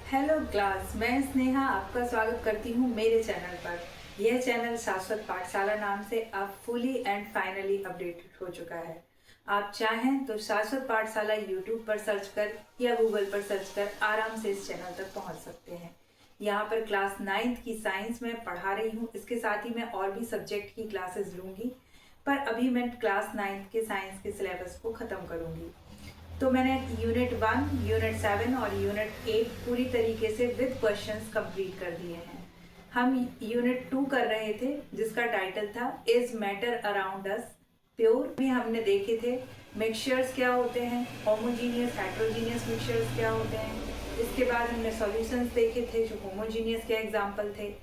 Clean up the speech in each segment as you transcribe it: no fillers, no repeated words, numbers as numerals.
Hello class, मैं स्नेहा आपका स्वागत करती हूँ मेरे चैनल पर। यह चैनल शाश्वत पाठशाला नाम से अब फुली एंड फाइनली अपडेटेड हो चुका है। आप चाहें तो शाश्वत पाठशाला यूट्यूब पर सर्च कर या गूगल पर सर्च कर आराम से इस चैनल तक पहुँच सकते हैं। यहाँ पर क्लास 9th की साइंस में पढ़ा रही हूँ, इसके साथ ही मैं और भी सब्जेक्ट की क्लासेस लूँगी, पर अभी मैं क्लास 9th के साइंस के सिलेबस को ख़त्म करूँगी। तो मैंने यूनिट 1, यूनिट 7 और यूनिट 8 पूरी तरीके से विद क्वेश्चंस कंप्लीट कर दिए हैं। हम यूनिट 2 कर रहे थे जिसका टाइटल था is matter around us pure. भी हमने देखे थे मिक्सचर्स क्या होते हैं, होमोजीनियस हेट्रोजीनियस मिक्सचर्स क्या होते हैं। इसके बाद हमने सॉल्यूशंस देखे थे जो होमोजीनियस के एग्जाम्पल थे।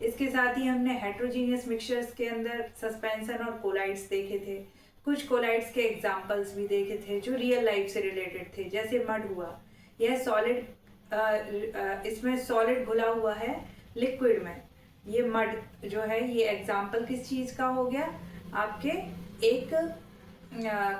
इसके साथ ही हमने हेट्रोजीनियस मिक्सचर्स के अंदर सस्पेंशन और कोलाइड्स देखे थे। कुछ कोलाइड्स के एग्जाम्पल्स भी देखे थे जो रियल लाइफ से रिलेटेड थे, जैसे मड हुआ। यह सॉलिड, इसमें सॉलिड घुला हुआ है लिक्विड में। ये मड जो है ये एग्जाम्पल किस चीज का हो गया, आपके एक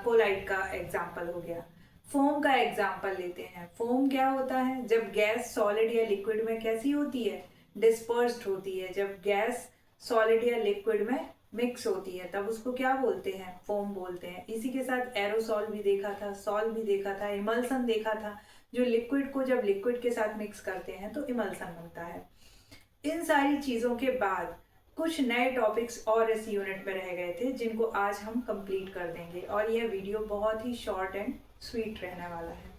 कोलाइड का एग्जाम्पल हो गया। फोम का एग्जाम्पल लेते हैं। फोम क्या होता है, जब गैस सॉलिड या लिक्विड में कैसी होती है, डिस्पर्स्ड होती है। जब गैस सॉलिड या लिक्विड में मिक्स होती है तब उसको क्या बोलते हैं, फोम बोलते हैं। इसी के साथ एरोसॉल भी देखा था, सॉल भी देखा था, इमल्सन देखा था, जो लिक्विड को जब लिक्विड के साथ मिक्स करते हैं तो इमल्सन बनता है। इन सारी चीजों के बाद कुछ नए टॉपिक्स और इस यूनिट में रह गए थे जिनको आज हम कंप्लीट कर देंगे, और यह वीडियो बहुत ही शॉर्ट एंड स्वीट रहने वाला है।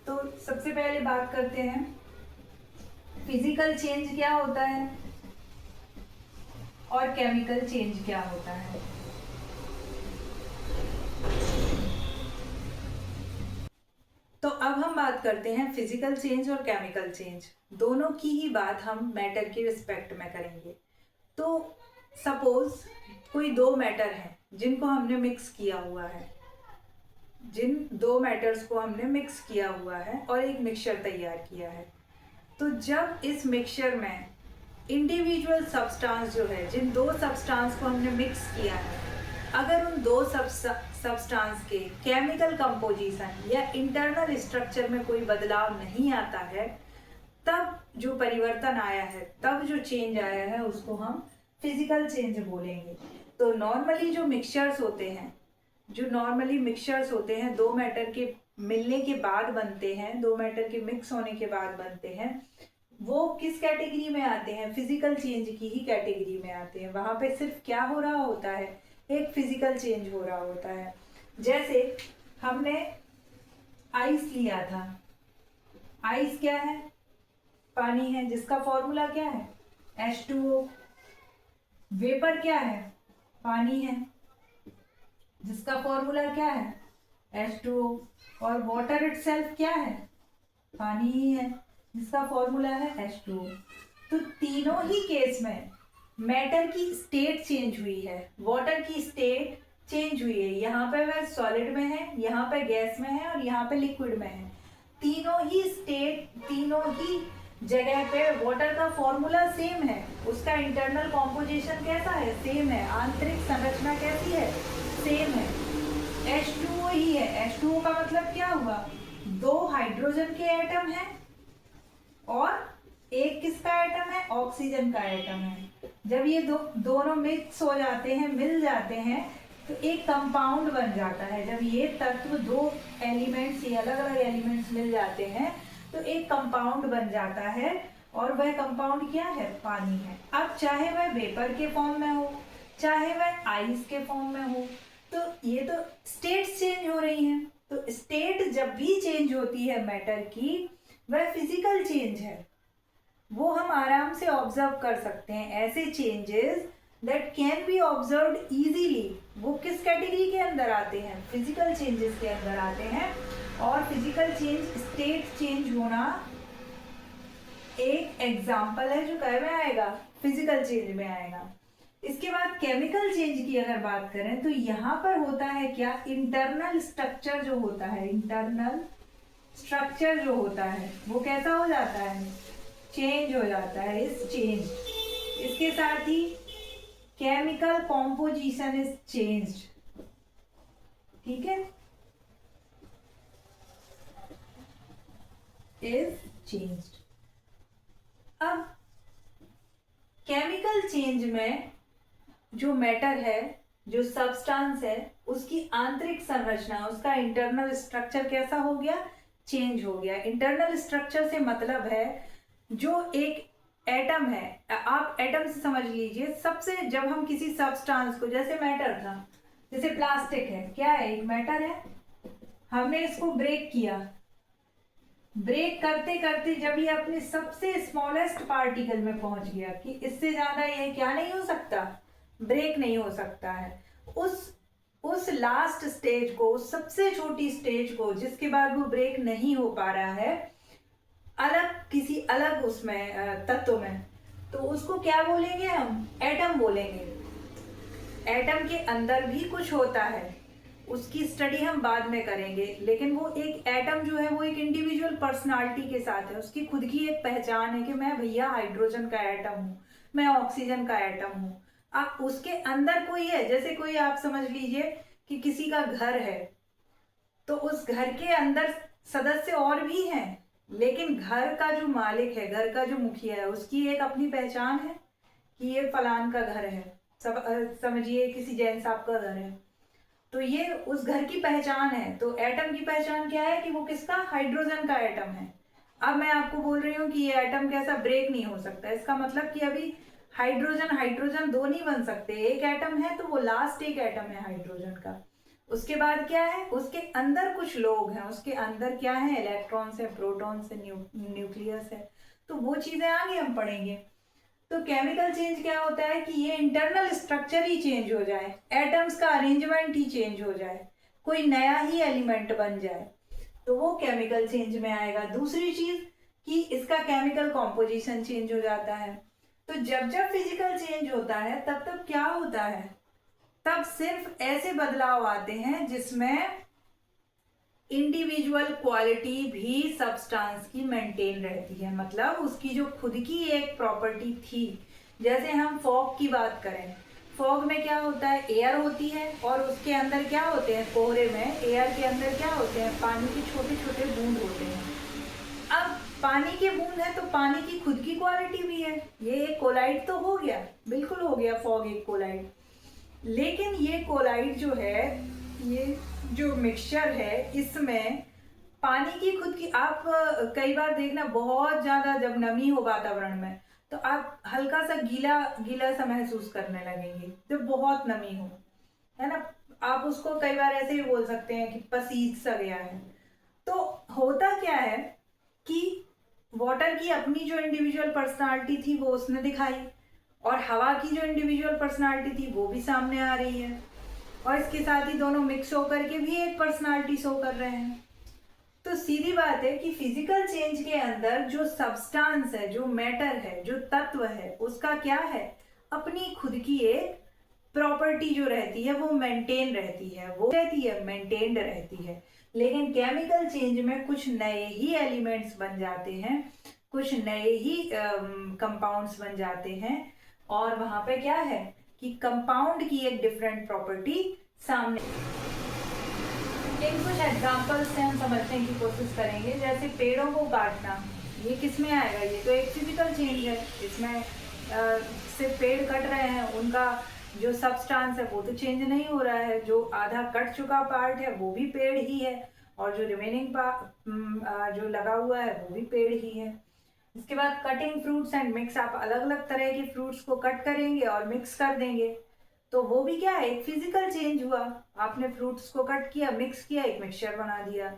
तो सबसे पहले बात करते हैं फिजिकल चेंज क्या होता है और केमिकल चेंज क्या होता है। तो अब हम बात करते हैं फिजिकल चेंज और केमिकल चेंज, दोनों की ही बात हम मैटर के रिस्पेक्ट में करेंगे। तो सपोज कोई दो मैटर हैं जिनको हमने मिक्स किया हुआ है, जिन दो मैटर्स को हमने मिक्स किया हुआ है और एक मिक्सचर तैयार किया है। तो जब इस मिक्सचर में इंडिविजुअल सब्सटेंस जो है, जिन दो सब्सटेंस को हमने मिक्स किया है, अगर उन दो सब्सटेंस के केमिकल कंपोजिशन या इंटरनल स्ट्रक्चर में कोई बदलाव नहीं आता है, तब जो परिवर्तन आया है, तब जो चेंज आया है, उसको हम फिजिकल चेंज बोलेंगे। तो नॉर्मली जो मिक्सचर्स होते हैं, दो मैटर के मिलने के बाद बनते हैं, दो मैटर के मिक्स होने के बाद बनते हैं, वो किस कैटेगरी में आते हैं, फिजिकल चेंज की ही कैटेगरी में आते हैं। वहां पे सिर्फ क्या हो रहा होता है, एक फिजिकल चेंज हो रहा होता है। जैसे हमने आइस लिया था, आइस क्या है, पानी है जिसका फॉर्मूला क्या है, H2O। वेपर क्या है, पानी है जिसका फॉर्मूला क्या है, H2O। और वाटर इटसेल्फ क्या है, पानी ही है जिसका फॉर्मूला है H2O। तो तीनों ही केस में मैटर की स्टेट चेंज हुई है, वाटर की स्टेट चेंज हुई है। यहाँ पे वह सॉलिड में है, यहाँ पे गैस में है और यहाँ पे लिक्विड में है। तीनों ही स्टेट, तीनों ही जगह पे वाटर का फॉर्मूला सेम है, उसका इंटरनल कॉम्पोजिशन कैसा है, सेम है, आंतरिक संरचना कैसी है, सेम है, H2O ही है। H2O का मतलब क्या हुआ, दो हाइड्रोजन के एटम है और एक किसका एटम है, ऑक्सीजन का एटम है। जब ये दोनों मिक्स हो जाते हैं, मिल जाते हैं, तो एक कंपाउंड बन जाता है। जब ये तत्व, दो एलिमेंट्स, ये अलग अलग एलिमेंट्स मिल जाते हैं तो एक कंपाउंड बन जाता है, और वह कंपाउंड क्या है, पानी है। अब चाहे वह वेपर के फॉर्म में हो, चाहे वह आइस के फॉर्म में हो, तो ये तो स्टेट्स चेंज हो रही हैं। तो स्टेट जब भी चेंज होती है मैटर की, वह फिजिकल चेंज है, वो हम आराम से ऑब्जर्व कर सकते हैं। ऐसे changes that can be observed easily, वो किस कैटेगरी के अंदर आते हैं, फिजिकल चेंजेस के अंदर आते हैं। और फिजिकल चेंज, स्टेट चेंज होना एक एग्जाम्पल है जो क्या में आएगा, फिजिकल चेंज में आएगा। इसके बाद केमिकल चेंज की अगर बात करें तो यहाँ पर होता है क्या, इंटरनल स्ट्रक्चर जो होता है, इंटरनल स्ट्रक्चर जो होता है वो कैसा हो जाता है, चेंज हो जाता है, इस चेंज। इसके साथ ही केमिकल कॉम्पोजिशन इज चेंज्ड, ठीक है, इज चेंज्ड। केमिकल चेंज में जो मैटर है, जो सब्सटेंस है, उसकी आंतरिक संरचना, उसका इंटरनल स्ट्रक्चर कैसा हो गया, चेंज हो गया। इंटरनल स्ट्रक्चर से मतलब है जो एक एटम है, आप एटम से समझ लीजिए, सबसे जब हम किसी सब्सटेंस को, जैसे मैटर था, जैसे प्लास्टिक है, क्या है, एक मैटर है, हमने इसको ब्रेक किया, ब्रेक करते करते जब ये अपने सबसे स्मॉलेस्ट पार्टिकल में पहुंच गया कि इससे ज्यादा ये क्या नहीं हो सकता, ब्रेक नहीं हो सकता है, उस लास्ट स्टेज को, उस सबसे छोटी स्टेज को जिसके बाद वो ब्रेक नहीं हो पा रहा है अलग किसी अलग उसमें तत्व में, तो उसको क्या बोलेंगे हम, एटम बोलेंगे। एटम के अंदर भी कुछ होता है, उसकी स्टडी हम बाद में करेंगे, लेकिन वो एक एटम जो है वो एक इंडिविजुअल पर्सनालिटी के साथ है, उसकी खुद की एक पहचान है कि मैं भैया हाइड्रोजन का एटम हूँ, मैं ऑक्सीजन का एटम हूँ। आप उसके अंदर कोई है, जैसे कोई आप समझ लीजिए कि किसी का घर है, तो उस घर के अंदर सदस्य और भी हैं, लेकिन घर का जो मालिक है, घर का जो मुखिया है, उसकी एक अपनी पहचान है कि ये फलान का घर है, समझिए किसी जैन साहब का घर है, तो ये उस घर की पहचान है। तो एटम की पहचान क्या है कि वो किसका, हाइड्रोजन का एटम है। अब मैं आपको बोल रही हूँ कि ये एटम कैसा, ब्रेक नहीं हो सकता, इसका मतलब कि अभी हाइड्रोजन हाइड्रोजन दो नहीं बन सकते, एक एटम है तो वो लास्ट एक एटम है हाइड्रोजन का। उसके बाद क्या है, उसके अंदर कुछ लोग हैं, उसके अंदर क्या है, इलेक्ट्रॉन्स है, प्रोटॉन्स है, न्यूक्लियस है, तो वो चीजें आगे हम पढ़ेंगे। तो केमिकल चेंज क्या होता है कि ये इंटरनल स्ट्रक्चर ही चेंज हो जाए, एटम्स का अरेंजमेंट ही चेंज हो जाए, कोई नया ही एलिमेंट बन जाए, तो वो केमिकल चेंज में आएगा। दूसरी चीज कि इसका केमिकल कॉम्पोजिशन चेंज हो जाता है। तो जब जब फिजिकल चेंज होता है तब तब क्या होता है, तब सिर्फ ऐसे बदलाव आते हैं जिसमें इंडिविजुअल क्वालिटी भी सब्सटेंस की मेंटेन रहती है, मतलब उसकी जो खुद की एक प्रॉपर्टी थी। जैसे हम फॉग की बात करें, फॉग में क्या होता है, एयर होती है और उसके अंदर क्या होते हैं, कोहरे में एयर के अंदर क्या होते हैं, पानी के छोटे छोटे बूंद होते हैं। अब पानी के बूंद है तो पानी की खुद की क्वालिटी भी है, ये एक कोलाइड तो हो गया, बिल्कुल हो गया फॉग एक कोलाइड। लेकिन ये कोलाइड जो है, ये जो मिक्सचर है, इसमें पानी की खुद की, आप कई बार देखना बहुत ज्यादा जब नमी हो वातावरण में तो आप हल्का सा गीला गीला सा महसूस करने लगेंगे, जब बहुत नमी हो, है ना। आप उसको कई बार ऐसे भी बोल सकते हैं कि पसीज सा गया है। तो होता क्या है कि वाटर की अपनी जो इंडिविजुअल पर्सनालिटी थी वो उसने दिखाई, और हवा की जो इंडिविजुअल पर्सनालिटी थी वो भी सामने आ रही है, और इसके साथ ही दोनों मिक्स होकर के भी एक पर्सनालिटी शो कर रहे हैं। तो सीधी बात है कि फिजिकल चेंज के अंदर जो सब्सटेंस है, जो मैटर है, जो तत्व है, उसका क्या है, अपनी खुद की एक प्रॉपर्टी जो रहती है वो मेंटेन रहती है, वो रहती है, मेंटेन्ड रहती है। लेकिन केमिकल चेंज में कुछ नए ही एलिमेंट्स बन जाते हैं, कुछ नए ही कंपाउंड्स बन जाते हैं, और वहां पे क्या है कि कंपाउंड की एक डिफरेंट प्रॉपर्टी सामने। इन कुछ एग्जांपल्स से हम समझने की कोशिश करेंगे। जैसे पेड़ों को काटना, ये किस में आएगा, ये तो एक फिजिकल चेंज है, इसमें सिर्फ पेड़ कट रहे हैं, उनका जो सब्सटेंस है वो तो चेंज नहीं हो रहा है, जो आधा कट चुका पार्ट है वो भी पेड़ ही है, और जो रिमेनिंग पार्ट जो लगा हुआ है वो भी पेड़ ही है। इसके बाद कटिंग फ्रूट्स एंड मिक्स, आप अलग अलग तरह के फ्रूट्स को कट करेंगे और मिक्स कर देंगे, तो वो भी क्या है, एक फिजिकल चेंज हुआ, आपने फ्रूट्स को कट किया, मिक्स किया, एक मिक्सचर बना दिया।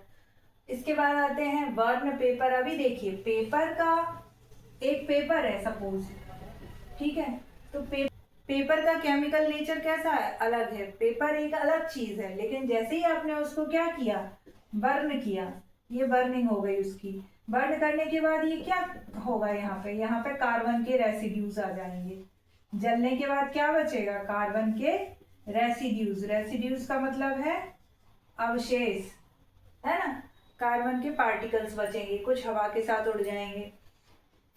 इसके बाद आते हैं बर्न पेपर। अभी देखिए पेपर का, एक पेपर है सपोज, ठीक है, तो पेपर का केमिकल नेचर कैसा है, अलग है, पेपर एक अलग चीज है, लेकिन जैसे ही आपने उसको क्या किया, बर्न किया, ये बर्निंग हो गई उसकी, बर्न करने के बाद ये क्या होगा, यहाँ पे कार्बन के रेसिड्यूज आ जाएंगे, जलने के बाद क्या बचेगा, कार्बन के रेसिड्यूज, रेसिड्यूज का मतलब है अवशेष, है ना, कार्बन के पार्टिकल्स बचेंगे, कुछ हवा के साथ उड़ जाएंगे।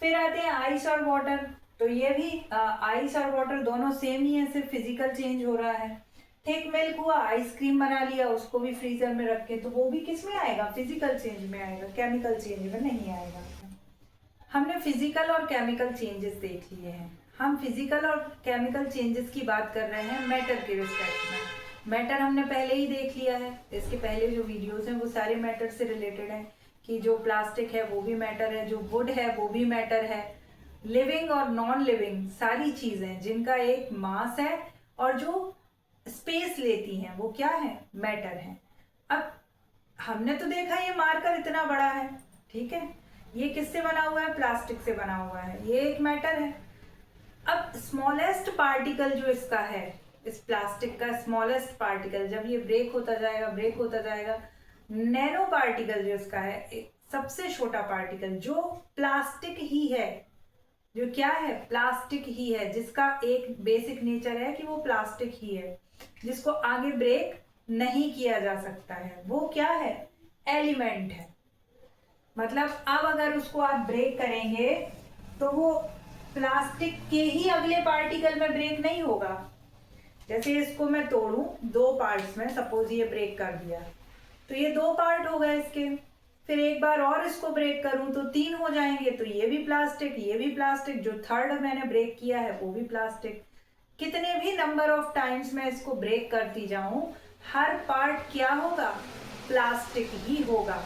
फिर आते हैं आइस और वाटर, तो ये भी आइस और वाटर दोनों सेम ही है, सिर्फ फिजिकल चेंज हो रहा है। थिक मिल्क हुआ, आइसक्रीम बना लिया, उसको भी फ्रीजर में रख के, तो वो भी किस में आएगा, फिजिकल चेंज में आएगा, केमिकल चेंज में नहीं आएगा। हमने फिजिकल और केमिकल चेंजेस देख लिए हैं। हम फिजिकल और केमिकल चेंजेस की बात कर रहे हैं मैटर के रिस्पेक्ट में। मैटर हमने पहले ही देख लिया है, इसके पहले जो वीडियोस हैं वो सारे मैटर से रिलेटेड हैं कि जो प्लास्टिक है वो भी मैटर है, जो वुड है वो भी मैटर है। लिविंग और नॉन लिविंग सारी चीजें जिनका एक मास है और जो स्पेस लेती हैं वो क्या है, मैटर है। अब हमने तो देखा ये मार्कर इतना बड़ा है, ठीक है, ये किससे बना हुआ है, प्लास्टिक से बना हुआ है, ये एक मैटर है। अब स्मॉलेस्ट पार्टिकल जो इसका है, इस प्लास्टिक का स्मॉलेस्ट पार्टिकल, जब ये ब्रेक होता जाएगा, नैनो पार्टिकल जो इसका है, सबसे छोटा पार्टिकल जो प्लास्टिक ही है, जो क्या है, प्लास्टिक ही है, जिसका एक बेसिक नेचर है कि वो प्लास्टिक ही है, जिसको आगे ब्रेक नहीं किया जा सकता है, वो क्या है, एलिमेंट है। मतलब अब अगर उसको आप ब्रेक करेंगे तो वो प्लास्टिक के ही अगले पार्टिकल में ब्रेक नहीं होगा। जैसे इसको मैं तोड़ूं दो पार्ट्स में, सपोज ये ब्रेक कर दिया तो ये दो पार्ट हो गए इसके, फिर एक बार और इसको ब्रेक करूं तो तीन हो जाएंगे, तो ये भी प्लास्टिक, ये भी प्लास्टिक, जो थर्ड मैंने ब्रेक किया है वो भी प्लास्टिक। कितने भी नंबर ऑफ टाइम्स मैं इसको ब्रेक करती जाऊं, हर पार्ट क्या होगा, प्लास्टिक ही होगा।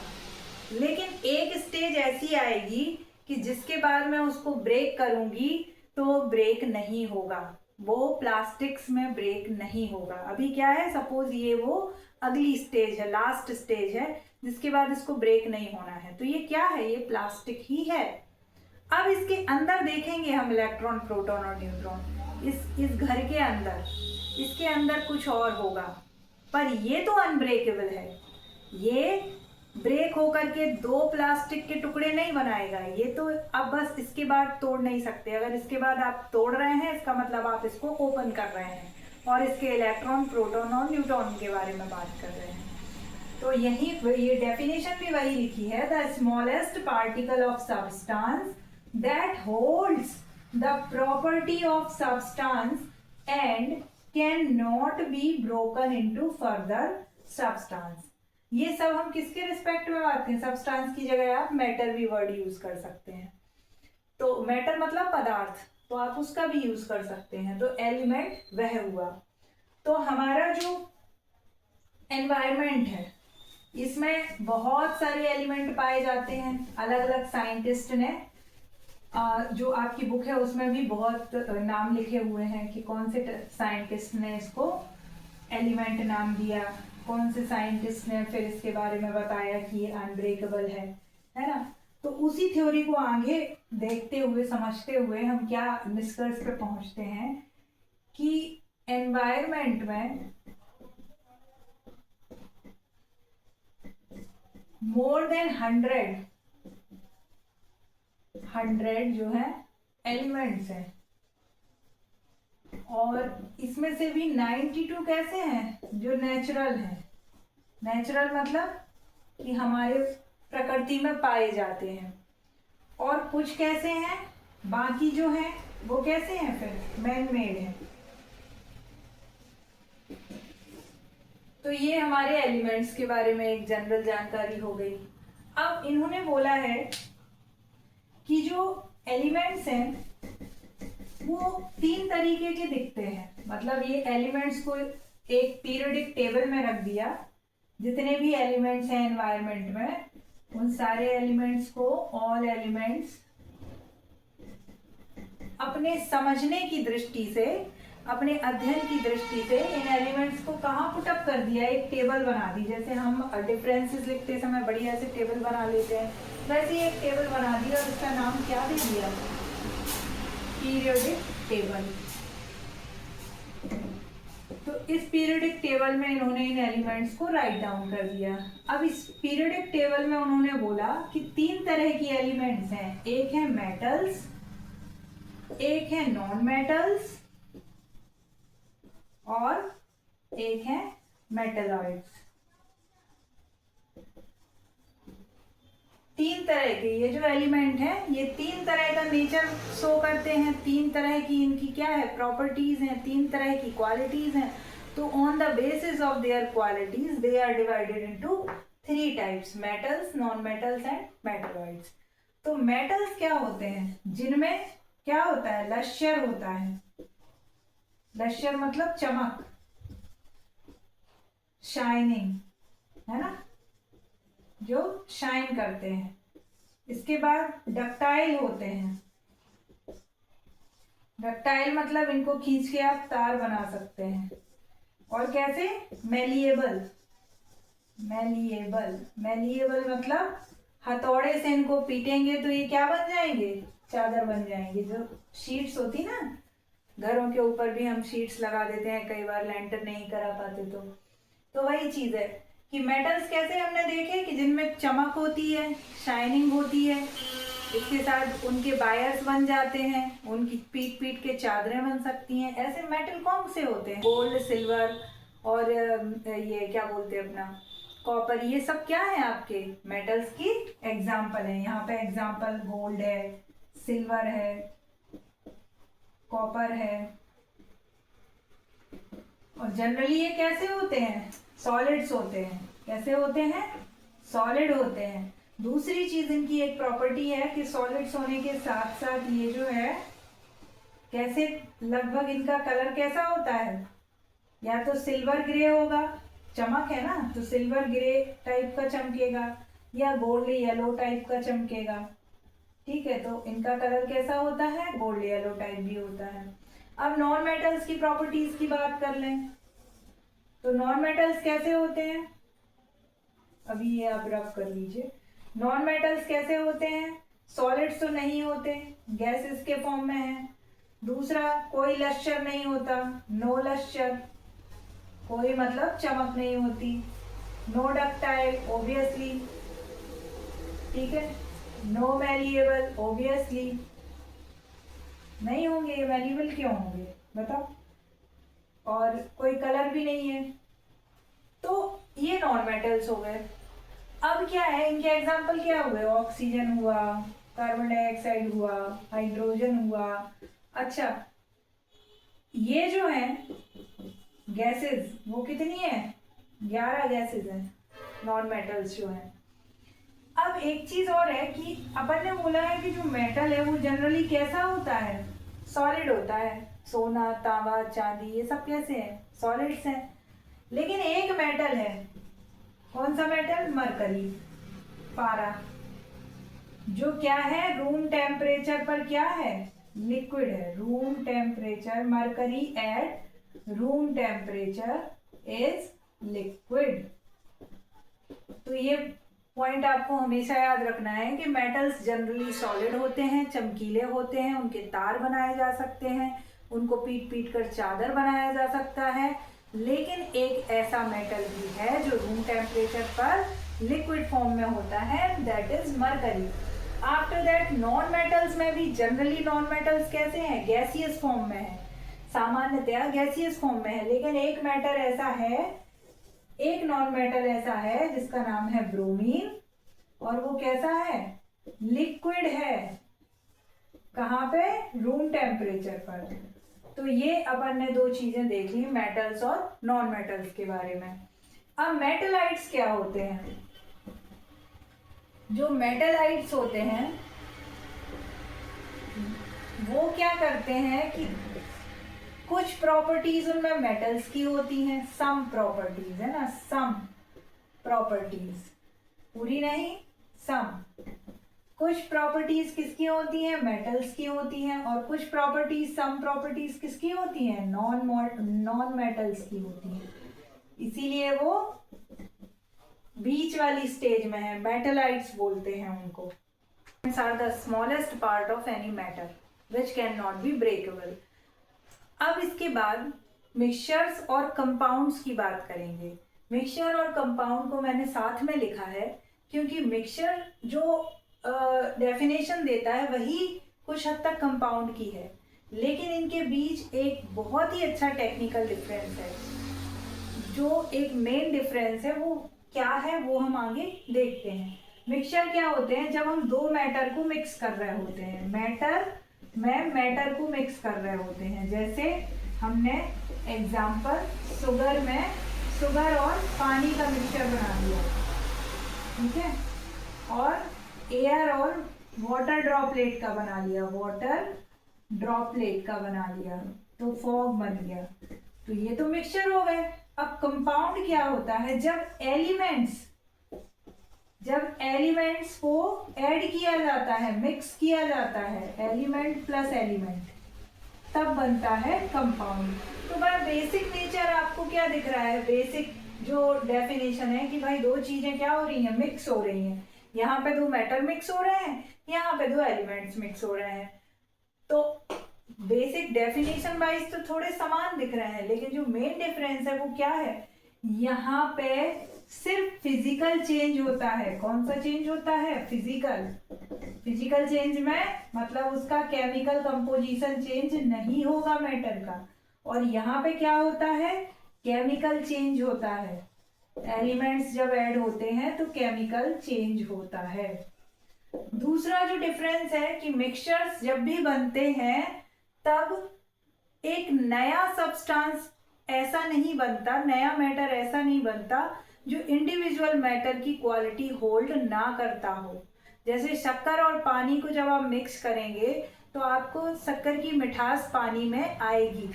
लेकिन एक स्टेज ऐसी आएगी कि जिसके बाद मैं उसको ब्रेक करूंगी तो वो ब्रेक नहीं होगा, वो प्लास्टिक्स में ब्रेक नहीं होगा। अभी क्या है, सपोज ये वो अगली स्टेज है, लास्ट स्टेज है, जिसके बाद इसको ब्रेक नहीं होना है, तो ये क्या है, ये प्लास्टिक ही है। अब इसके अंदर देखेंगे हम इलेक्ट्रॉन, प्रोटॉन और न्यूट्रॉन, इस घर के अंदर, इसके अंदर कुछ और होगा, पर ये तो अनब्रेकेबल है, ये ब्रेक होकर के दो प्लास्टिक के टुकड़े नहीं बनाएगा, ये तो अब बस इसके बाद तोड़ नहीं सकते। अगर इसके बाद आप तोड़ रहे हैं इसका मतलब आप इसको ओपन कर रहे हैं और इसके इलेक्ट्रॉन, प्रोटॉन और न्यूट्रॉन के बारे में बात कर रहे हैं। तो यही ये डेफिनेशन भी वही लिखी है, the smallest particle of substance that holds the property of substance and can not be broken into further substance. ये सब हम किसके रिस्पेक्ट में बात करें, सब्सटेंस की जगह आप मैटर भी वर्ड यूज कर सकते हैं। तो मैटर मतलब पदार्थ, तो आप उसका भी यूज कर सकते हैं। तो एलिमेंट वह हुआ। तो हमारा जो एनवायरमेंट है इसमें बहुत सारे एलिमेंट पाए जाते हैं। अलग अलग साइंटिस्ट ने जो आपकी बुक है उसमें भी बहुत नाम लिखे हुए हैं कि कौन से साइंटिस्ट ने इसको एलिमेंट नाम दिया, कौन से साइंटिस्ट ने फिर इसके बारे में बताया कि ये अनब्रेकेबल है ना। तो उसी थ्योरी को आगे देखते हुए, समझते हुए हम क्या निष्कर्ष पे पहुंचते हैं कि एनवायरमेंट में मोर देन 100 जो है एलिमेंट्स हैं, और इसमें से भी 92 कैसे हैं, जो नेचुरल हैं। नेचुरल मतलब कि हमारे प्रकृति में पाए जाते हैं, और कुछ कैसे हैं, बाकी जो हैं वो कैसे हैं, फिर मैन मेड हैं। तो ये हमारे एलिमेंट्स के बारे में एक जनरल जानकारी हो गई। अब इन्होंने बोला है कि जो एलिमेंट्स हैं वो 3 तरीके के दिखते हैं। मतलब ये एलिमेंट्स को एक पीरियोडिक टेबल में रख दिया, जितने भी एलिमेंट्स हैं एनवायरनमेंट में उन सारे एलिमेंट्स को, ऑल एलिमेंट्स, अपने समझने की दृष्टि से, अपने अध्ययन की दृष्टि से इन एलिमेंट्स को कहाँ पुटअप कर दिया, एक टेबल बना दी। जैसे हम डिफरेंसेस लिखते समय बढ़िया से टेबल बना लेते हैं, वैसे ही एक टेबल बना दी और उसका नाम क्या दे दिया, पीरियोडिक टेबल। तो इस पीरियोडिक टेबल में इन्होंने इन एलिमेंट्स को राइट डाउन कर दिया। अब इस पीरियोडिक टेबल में उन्होंने बोला कि 3 तरह की एलिमेंट्स हैं, एक है मेटल्स, एक है नॉन मेटल्स और एक है मेटलॉइड्स। 3 तरह के ये जो एलिमेंट है, ये 3 तरह का नेचर शो करते हैं, 3 तरह की इनकी क्या है, प्रॉपर्टीज हैं, 3 तरह की क्वालिटीज हैं। तो on the basis of their qualities they are divided into 3 types, metals, non metals and metalloids. तो मेटल्स क्या होते हैं, जिनमें क्या होता है, लश्यर होता है। लश्यर मतलब चमक, शाइनिंग, है ना, जो शाइन करते हैं। इसके बाद डक्टाइल होते हैं। डक्टाइल मतलब इनको खींच के आप तार बना सकते हैं। और कैसे, मेलिएबल। मेलिएबल, मेलिएबल मतलब हथौड़े से इनको पीटेंगे तो ये क्या बन जाएंगे, चादर बन जाएंगे। जो शीट्स होती ना, घरों के ऊपर भी हम शीट्स लगा देते हैं, कई बार लेंटर नहीं करा पाते तो वही चीज है कि मेटल्स कैसे हमने देखे कि जिनमें चमक होती है, शाइनिंग होती है, इसके साथ उनके बायर्स बन जाते हैं, उनकी पीट पीट के चादरें बन सकती हैं। ऐसे मेटल कौन से होते हैं, गोल्ड, सिल्वर और ये क्या बोलते हैं अपना कॉपर, ये सब क्या है आपके मेटल्स की एग्जाम्पल है। यहाँ पे एग्जाम्पल गोल्ड है, सिल्वर है, कॉपर है। और जनरली ये कैसे होते हैं, सॉलिड्स होते हैं। कैसे होते हैं, सॉलिड होते हैं। दूसरी चीज इनकी एक प्रॉपर्टी है कि सॉलिड्स होने के साथ साथ ये जो है कैसे, लगभग इनका कलर कैसा होता है, या तो सिल्वर ग्रे होगा, चमक है ना, तो सिल्वर ग्रे टाइप का चमकेगा, या गोल्ड येलो टाइप का चमकेगा। ठीक है, तो इनका कलर कैसा होता है, गोल्ड येलो टाइप भी होता है। अब नॉन मेटल्स की प्रॉपर्टीज की बात कर लें तो नॉन मेटल्स कैसे होते हैं, अभी ये आप रब कर लीजिए। नॉन मेटल्स कैसे होते हैं, सॉलिड्स तो नहीं होते, गैसेस के फॉर्म में है। दूसरा, कोई लश्यर नहीं होता, नो लश्यर, कोई मतलब चमक नहीं होती। नो डक्टाइल, ओबियसली, ठीक है। नो मैलिएबल, ओबियसली नहीं होंगे, ये मैलिएबल क्यों होंगे बताओ। और कोई कलर भी नहीं है, तो ये नॉन मेटल्स हो गए। अब क्या है, इनके एग्जाम्पल क्या हुए, ऑक्सीजन हुआ, कार्बन डाइऑक्साइड हुआ, हाइड्रोजन हुआ। अच्छा, ये जो है गैसेस, वो कितनी है, 11 गैसेस हैं नॉन मेटल्स जो है। अब एक चीज और है कि अपन ने बोला है कि जो मेटल है वो जनरली कैसा होता है, सॉलिड होता है। सोना, तांबा, चांदी, ये सब कैसे हैं, सॉलिड्स हैं। लेकिन एक मेटल है, कौन सा मेटल, मरकरी, पारा, जो क्या है, रूम टेम्परेचर पर क्या है, लिक्विड है। Room temperature, mercury at room temperature is liquid. तो ये पॉइंट आपको हमेशा याद रखना है कि मेटल्स जनरली सॉलिड होते हैं, चमकीले होते हैं, उनके तार बनाए जा सकते हैं, उनको पीट पीट कर चादर बनाया जा सकता है। लेकिन एक ऐसा मेटल भी है जो रूम टेम्परेचर पर लिक्विड फॉर्म में होता है, that is mercury. After that non metals में भी जनरली नॉन मेटल्स कैसे हैं, गैसियस फॉर्म में है, सामान्यतया गैसियस फॉर्म में है। लेकिन एक मैटर ऐसा है, एक नॉन मेटल ऐसा है जिसका नाम है ब्रोमीन, और वो कैसा है, लिक्विड है। कहाँ पे, रूम टेम्परेचर पर। तो ये अपन ने दो चीजें देख ली, मेटल्स और नॉन मेटल्स के बारे में। अब मेटलाइट्स क्या होते हैं, जो मेटलाइट्स होते हैं वो क्या करते हैं कि कुछ प्रॉपर्टीज उनमें मेटल्स की होती हैं, सम प्रॉपर्टीज, है ना, सम प्रॉपर्टीज, पूरी नहीं, सम। कुछ प्रॉपर्टीज किसकी होती हैं, मेटल्स की होती हैं, और कुछ प्रॉपर्टीज, सम प्रॉपर्टीज किसकी होती हैं, नॉन मेटल्स की होती हैं। इसीलिए वो बीच वाली स्टेज में है, मेटलाइट्स बोलते हैं उनको। Are the smallest part of any matter which can not be breakable. अब इसके बाद मिक्सचर्स और कंपाउंड्स की बात करेंगे। मिक्सचर और कंपाउंड को मैंने साथ में लिखा है क्योंकि मिक्सचर जो डेफिनेशन देता है वही कुछ हद तक कंपाउंड की है, लेकिन इनके बीच एक बहुत ही अच्छा टेक्निकल डिफरेंस है। जो एक मेन डिफरेंस है वो क्या है वो हम आगे देखते हैं। मिक्सचर क्या होते हैं, जब हम दो मैटर को मिक्स कर रहे होते हैं, मैटर को मिक्स कर रहे होते हैं। जैसे हमने एग्जाम्पल शुगर में शुगर और पानी का मिक्सचर बना दिया, ठीक है, और एयर और वाटर ड्रॉपलेट का बना लिया, वाटर ड्रॉपलेट का बना लिया तो फॉग बन गया। तो ये तो मिक्सचर हो गए। अब कंपाउंड क्या होता है, जब एलिमेंट्स को ऐड किया जाता है, मिक्स किया जाता है, एलिमेंट प्लस एलिमेंट, तब बनता है कंपाउंड। तो भाई बेसिक नेचर आपको क्या दिख रहा है, बेसिक जो डेफिनेशन है कि भाई दो चीजें क्या हो रही हैं, मिक्स हो रही हैं। यहाँ पे दो मेटल मिक्स हो रहे हैं, यहाँ पे दो एलिमेंट्स मिक्स हो रहे हैं। तो बेसिक डेफिनेशन वाइज तो थोड़े समान दिख रहे हैं, लेकिन जो मेन डिफरेंस है वो क्या है, यहाँ पे सिर्फ फिजिकल चेंज होता है। कौन सा चेंज होता है, फिजिकल चेंज में मतलब उसका केमिकल कंपोजिशन चेंज नहीं होगा मैटर का। और यहाँ पे क्या होता है, केमिकल चेंज होता है। एलिमेंट्स जब ऐड होते हैं तो केमिकल चेंज होता है। दूसरा जो डिफरेंस है कि मिक्सचर्स जब भी बनते हैं तब एक नया सब्सटेंस ऐसा नहीं बनता, नया मैटर ऐसा नहीं बनता जो इंडिविजुअल मैटर की क्वालिटी होल्ड ना करता हो। जैसे शक्कर और पानी को जब आप मिक्स करेंगे तो आपको शक्कर की मिठास पानी में आएगी।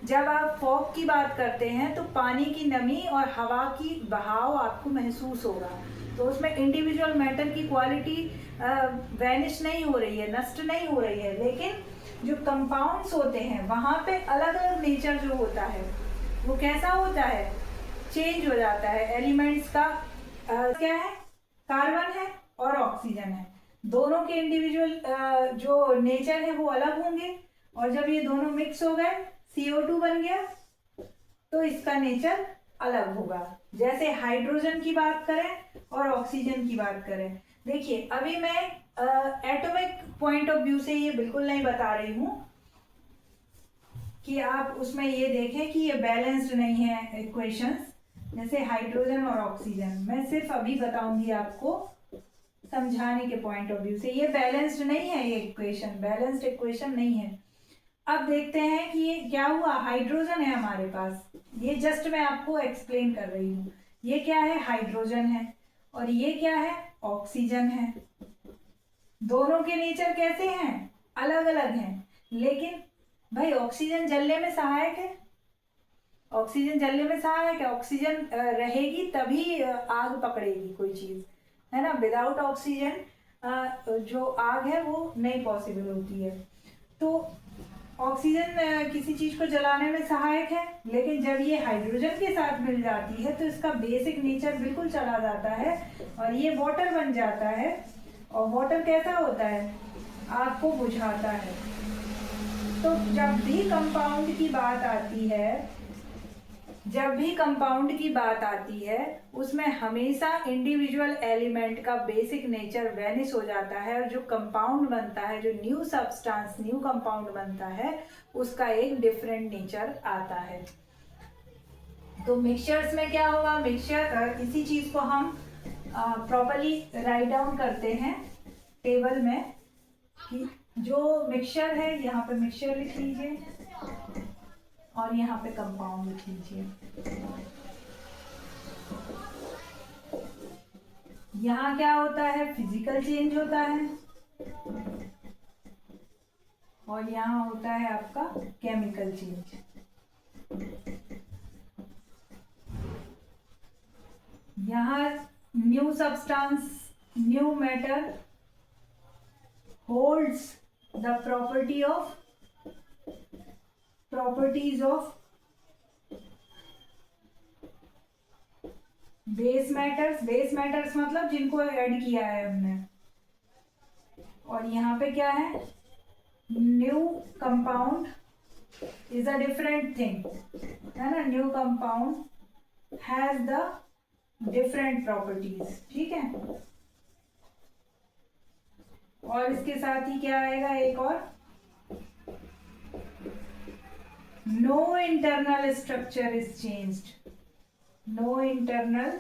जब आप फॉग की बात करते हैं तो पानी की नमी और हवा की बहाव आपको महसूस होगा। तो उसमें इंडिविजुअल मैटर की क्वालिटी वैनिश नहीं हो रही है, नष्ट नहीं हो रही है, लेकिन जो कंपाउंड्स होते हैं वहाँ पे अलग अलग नेचर जो होता है वो कैसा होता है, चेंज हो जाता है। एलिमेंट्स का क्या है, कार्बन है और ऑक्सीजन है, दोनों के इंडिविजुअल जो नेचर है वो अलग होंगे। और जब ये दोनों मिक्स हो गए, CO2 बन गया, तो इसका नेचर अलग होगा। जैसे हाइड्रोजन की बात करें और ऑक्सीजन की बात करें, देखिए अभी मैं एटॉमिक पॉइंट ऑफ व्यू से ये बिल्कुल नहीं बता रही हूँ कि आप उसमें ये देखें कि ये बैलेंस्ड नहीं है इक्वेशंस, जैसे हाइड्रोजन और ऑक्सीजन। मैं सिर्फ अभी बताऊंगी आपको समझाने के पॉइंट ऑफ व्यू से, ये बैलेंस्ड नहीं है, ये इक्वेशन बैलेंस्ड इक्वेशन नहीं है। अब देखते हैं कि ये क्या हुआ, हाइड्रोजन है हमारे पास, ये जस्ट मैं आपको एक्सप्लेन कर रही हूँ। ये क्या है, हाइड्रोजन है, और ये क्या है, ऑक्सीजन है। दोनों के नेचर कैसे हैं, अलग अलग हैं, लेकिन भाई ऑक्सीजन जलने में सहायक है, ऑक्सीजन जलने में सहायक है। ऑक्सीजन रहेगी तभी आग पकड़ेगी कोई चीज, है ना। विदाउट ऑक्सीजन जो आग है वो नहीं पॉसिबल होती है। तो ऑक्सीजन किसी चीज को जलाने में सहायक है, लेकिन जब ये हाइड्रोजन के साथ मिल जाती है तो इसका बेसिक नेचर बिल्कुल चला जाता है और ये वाटर बन जाता है। और वाटर कैसा होता है, आग को बुझाता है। तो जब भी कंपाउंड की बात आती है, उसमें हमेशा इंडिविजुअल एलिमेंट का बेसिक नेचर वैनिश हो जाता है, और जो कंपाउंड बनता है, जो न्यू सब्सटेंस न्यू कंपाउंड बनता है, उसका एक डिफरेंट नेचर आता है। तो मिक्सचर्स में क्या होगा, मिक्सचर इसी चीज को हम प्रॉपर्ली राइट डाउन करते हैं टेबल में कि जो मिक्सचर है, यहाँ पे मिक्सचर लिख लीजिए और यहाँ पे कंपाउंड लिख लीजिए। यहाँ क्या होता है, फिजिकल चेंज होता है, और यहाँ होता है आपका केमिकल चेंज। यहाँ new substance new matter holds the properties of base matters मतलब जिनको ऐड किया है हमने। और यहाँ पे क्या है, new compound is a different thing, है ना। New compound has the different properties, ठीक है। और इसके साथ ही क्या आएगा, एक और, no internal structure is changed, no internal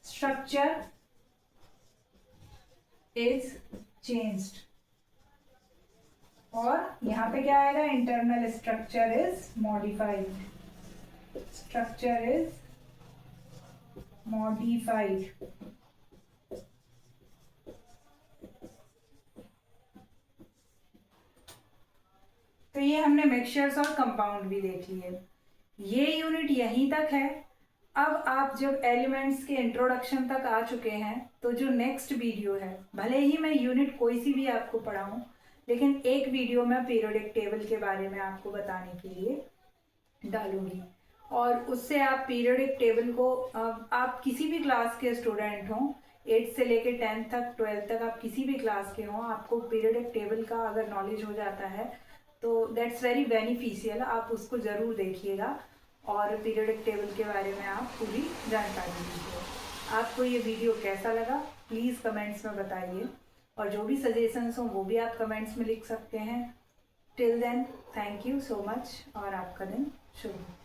structure is changed. और यहाँ पे क्या आएगा, internal structure is modified, structure is modified. तो ये हमने मिक्सचर्स और कंपाउंड भी देख लिए। ये यूनिट यहीं तक है। अब आप जब एलिमेंट्स के इंट्रोडक्शन तक आ चुके हैं तो जो नेक्स्ट वीडियो है, भले ही मैं यूनिट कोई सी भी आपको पढ़ाऊँ, लेकिन एक वीडियो मैं पीरियोडिक टेबल के बारे में आपको बताने के लिए डालूंगी। और उससे आप पीरियोडिक टेबल को, आप किसी भी क्लास के स्टूडेंट हों, 8th से लेके 10th तक 12th तक आप किसी भी क्लास के हों, आपको पीरियोडिक टेबल का अगर नॉलेज हो जाता है तो दैट्स वेरी बेनिफिशियल। आप उसको ज़रूर देखिएगा और पीरियोडिक टेबल के बारे में आप पूरी जानकारी लीजिए। आपको ये वीडियो कैसा लगा प्लीज़ कमेंट्स में बताइए, और जो भी सजेशंस हों वो भी आप कमेंट्स में लिख सकते हैं। Till then thank you so much और आपका दिन शुभ हो।